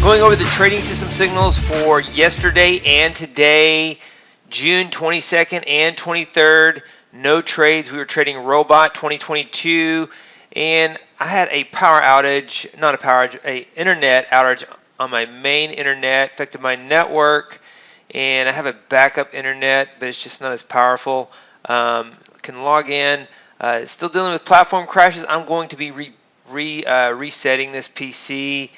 Going over the trading system signals for yesterday and today, June 22nd and 23rd. No trades. We were trading Robot 2022, and I had a power outage, not a power outage, a internet outage on my main internet, affected my network, and I have a backup internet, but it's just not as powerful. Can log in. Still dealing with platform crashes. I'm going to be resetting this PC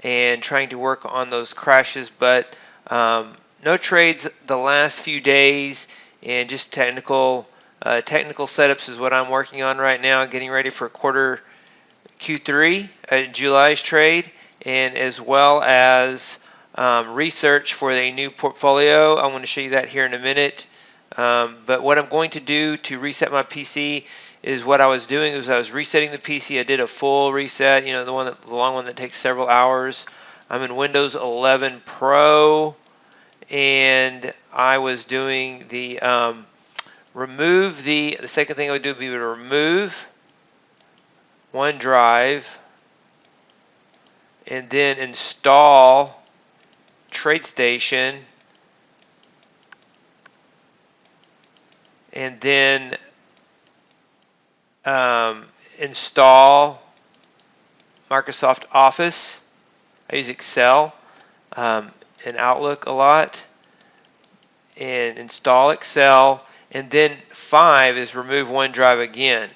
and trying to work on those crashes, but no trades the last few days, and just technical setups is what I'm working on right now, getting ready for quarter Q3, July's trade, and as well as research for a new portfolio. I'm going to show you that here in a minute. But what I'm going to do to reset my PC is what I was doing is I was resetting the PC. I did a full reset, the long one that takes several hours. I'm in Windows 11 Pro, and I was doing the the second thing I would do would be to remove OneDrive and then install Tradestation, and then install Microsoft Office. I use Excel and Outlook a lot, and install Excel, and then 5 is remove OneDrive again.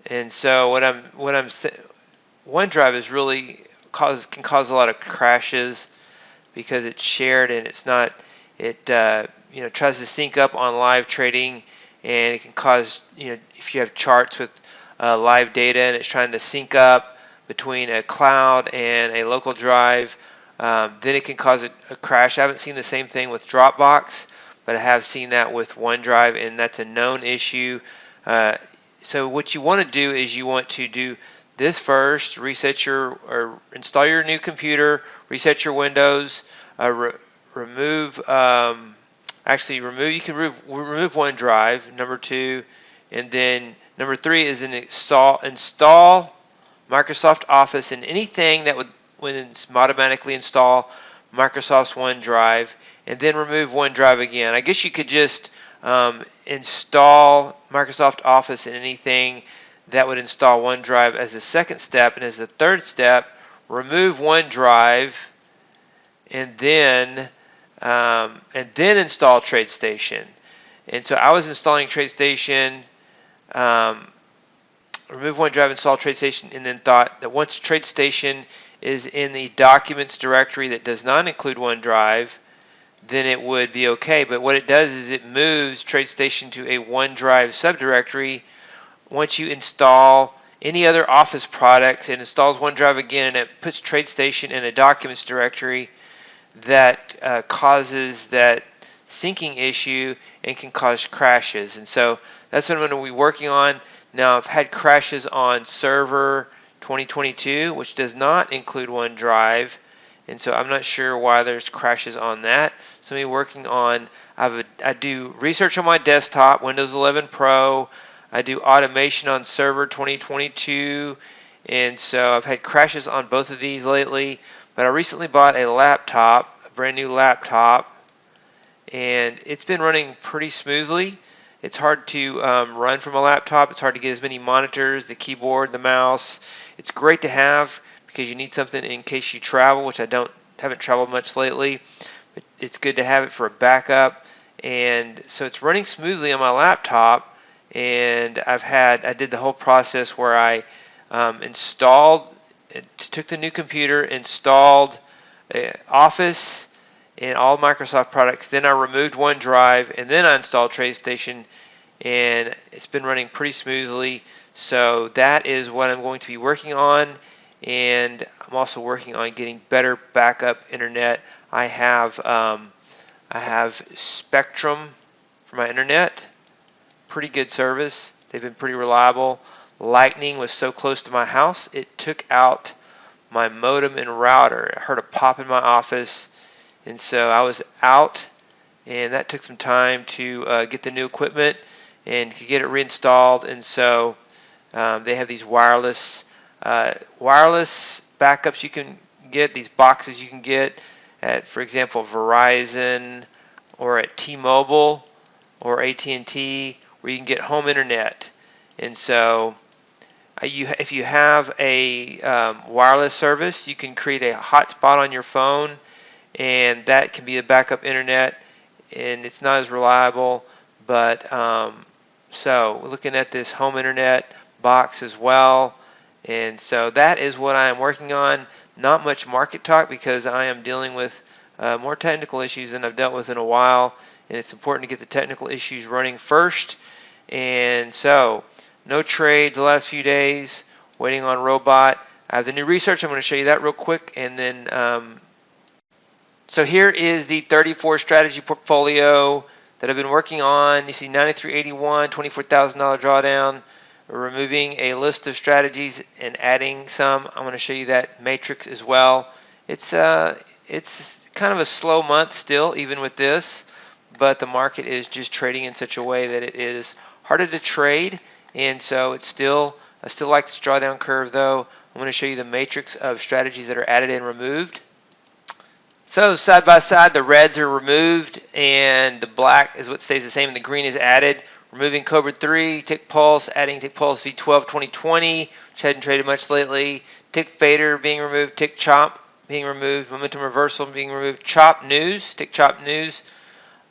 And so OneDrive is really can cause a lot of crashes because it's shared and it's not, tries to sync up on live trading, and it can cause, if you have charts with live data and it's trying to sync up between a cloud and a local drive, then it can cause a crash. I haven't seen the same thing with Dropbox, but I have seen that with OneDrive, and that's a known issue. So what you want to do is you want to do this first: install your new computer, reset your Windows, remove. You can remove OneDrive, number 2, and then number 3 is install Microsoft Office, and anything that would automatically install Microsoft's OneDrive, and then remove OneDrive again. I guess you could just install Microsoft Office and anything that would install OneDrive as a second step, and as the third step, remove OneDrive and then install Tradestation. And so I was installing Tradestation, remove OneDrive, install Tradestation, and then thought that once Tradestation is in the documents directory that does not include OneDrive, then it would be okay. But what it does is it moves Tradestation to a OneDrive subdirectory. Once you install any other Office product, it installs OneDrive again, and it puts Tradestation in a documents directory that causes that syncing issue and can cause crashes. And so that's what I'm going to be working on. Now, I've had crashes on Server 2022, which does not include OneDrive, and so I'm not sure why there's crashes on that. So I'm working on, I do research on my desktop, Windows 11 Pro. I do automation on Server 2022, and so I've had crashes on both of these lately. But I recently bought a laptop, a brand new laptop, and it's been running pretty smoothly. It's hard to run from a laptop. It's hard to get as many monitors, the keyboard, the mouse. It's great to have because you need something in case you travel, which I haven't traveled much lately. But it's good to have it for a backup. And so it's running smoothly on my laptop. And I did the whole process where I took the new computer, installed Office and all Microsoft products. Then I removed OneDrive, and then I installed Tradestation, and it's been running pretty smoothly. So that is what I'm going to be working on, and I'm also working on getting better backup internet. I have Spectrum for my internet, pretty good service. They've been pretty reliable. Lightning was so close to my house, it took out my modem and router. I heard a pop in my office, and so I was out, and that took some time to get the new equipment and to get it reinstalled. And so they have these wireless backups you can get, these boxes you can get at, for example, Verizon or at T-Mobile or AT&T, where you can get home internet. And so if you have a wireless service, you can create a hotspot on your phone, and that can be a backup internet, and it's not as reliable, but so we're looking at this home internet box as well. And so that is what I am working on. Not much market talk because I am dealing with more technical issues than I've dealt with in a while, and it's important to get the technical issues running first. And so no trades the last few days, waiting on robot. I have the new research. I'm going to show you that real quick, and then so here is the 34 strategy portfolio that I've been working on. You see 9381, $24,000 drawdown. We're removing a list of strategies and adding some. I'm going to show you that matrix as well. It's kind of a slow month still, even with this, but the market is just trading in such a way that it is harder to trade, and so I still like this drawdown curve though. I'm going to show you the matrix of strategies that are added and removed. So side by side, the reds are removed and the black is what stays the same and the green is added. Removing Cobra 3, Tick Pulse, adding Tick Pulse V12 2020, which hadn't traded much lately. Tick Fader being removed, Tick Chop being removed, Momentum Reversal being removed, Chop News, Tick Chop News,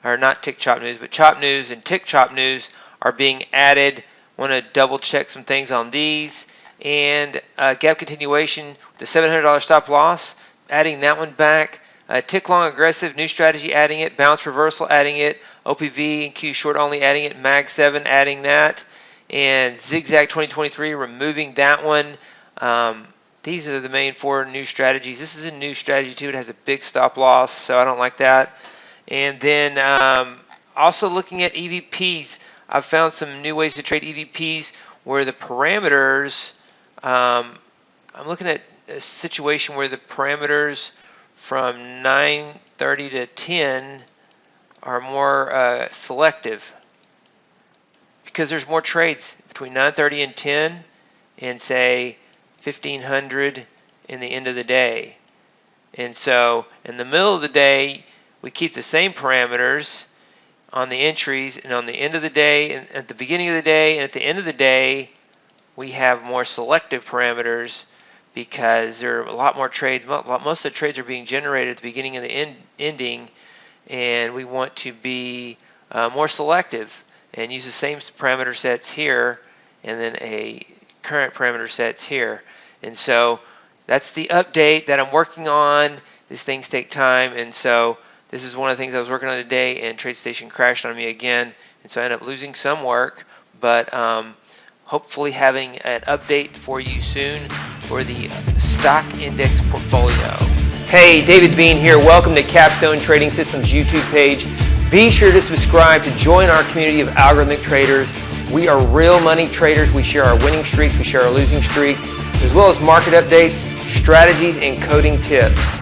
or not Tick Chop News, but Chop News and Tick Chop News are being added. Want to double check some things on these. And gap continuation with the $700 stop loss, adding that one back. Tick long aggressive, new strategy, adding it. Bounce reversal, adding it. OPV and Q short only, adding it. Mag 7, adding that. And zigzag 2023, removing that one. These are the main 4 new strategies. This is a new strategy too. It has a big stop loss, so I don't like that. And then also looking at EVPs, I've found some new ways to trade EVPs where the parameters. I'm looking at a situation where the parameters from 9:30 to 10 are more selective because there's more trades between 9:30 and 10 and say 1500 in the end of the day. And so in the middle of the day, we keep the same parameters on the entries, and on the end of the day, and at the beginning of the day, and at the end of the day, we have more selective parameters because there are a lot more trades. Most of the trades are being generated at the beginning and the ending, and we want to be more selective and use the same parameter sets here and then a current parameter sets here. And so that's the update that I'm working on. These things take time, and so this is one of the things I was working on today, and Tradestation crashed on me again, and so I ended up losing some work, but hopefully having an update for you soon for the stock index portfolio. Hey, David Bean here. Welcome to Capstone Trading Systems YouTube page. Be sure to subscribe to join our community of algorithmic traders. We are real money traders. We share our winning streaks, we share our losing streaks, as well as market updates, strategies, and coding tips.